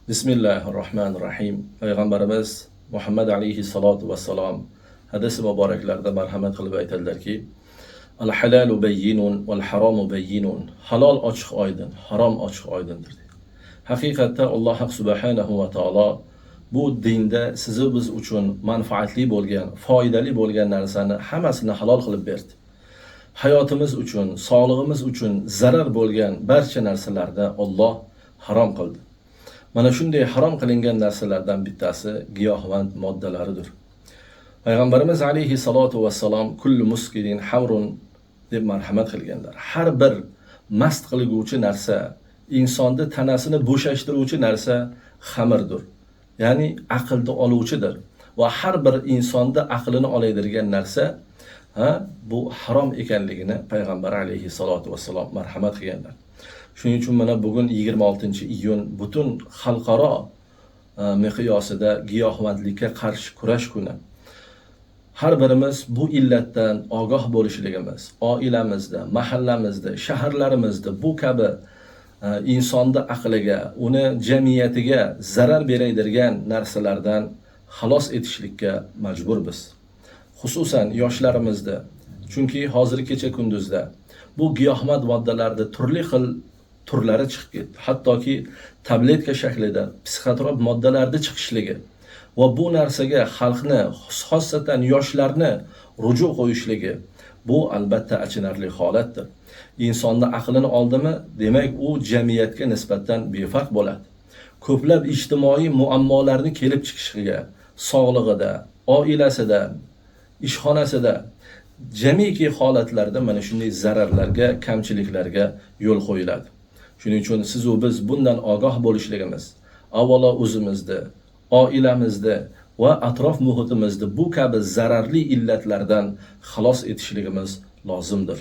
Bismillahirrahmanirrahim. Payg'ambarimiz Muhammad alayhissalatu vassalam hadis muboraklarida marhamat qilib aytadilarki: "Al-halalu bayyinun wal haramu bayyinun." Halol ochiq oydin, harom ochiq oydindir. Haqiqatda Alloh subhanahu va taolo bu dinda siz biz uchun manfaatli bo'lgan, foydali bo'lgan narsani hammasini halol qilib berdi. Hayotimiz uchun, sog'lig'imiz uchun zarar bo'lgan barcha narsalarni Alloh harom qildi. Mana shunday harom qilingan narsalardan bittasi giyohvand moddalaridir. Payg'ambarimiz alayhissalatu vassalam kullu muskirin hamrun deb marhamat qilganlar. Har bir mast qilguvchi narsa, insonni tanasini bo'shashtiruvchi narsa xamirdir. Ya'ni aqlni oluvchidir va har bir insonni aqlini oladigan narsa bu harom ekanligini payg'ambar alayhissalatu vassalam marhamat qilganlar. Shuning uchun mana bugun 26-iyun butun xalqaro miqyosida giyohvandlikka qarshi kurash kuni. Har birimiz bu illatdan ogoh bo'lishligimiz, oilamizda, mahallamizda, shaharlarimizda bu kabi insonni aqliga, uni jamiyatiga zarar beradigan narsalardan xalos etishlikka majburmiz. Xususan yoshlarimizda. Chunki hozir kecha kunduzda bu giyohvand moddalarda turli xil turlari chiqib ketdi. Hattoki tabletka shaklida psixotrop moddalarda chiqishligi va bu narsaga xalqni, xosatan yoshlarni ruju qo'yishligi bu albatta achinarli holatdir. Insonni aqlini oldimi, demak u jamiyatga nisbatan befarq bo'ladi. Ko'plab ijtimoiy muammolarni kelib chiqishiga, sog'lig'ida, oilasida, ishxonasida, jamiki holatlarda mana shunday zararlarga, kamchiliklarga yo'l qo'yiladi. Shuning uchun siz va biz bundan ogoh bo'lishligimiz, avvalo o'zimizda, oilamizda va atrof muhitimizda bu kabi zararli illatlardan xalos etishligimiz lozimdir.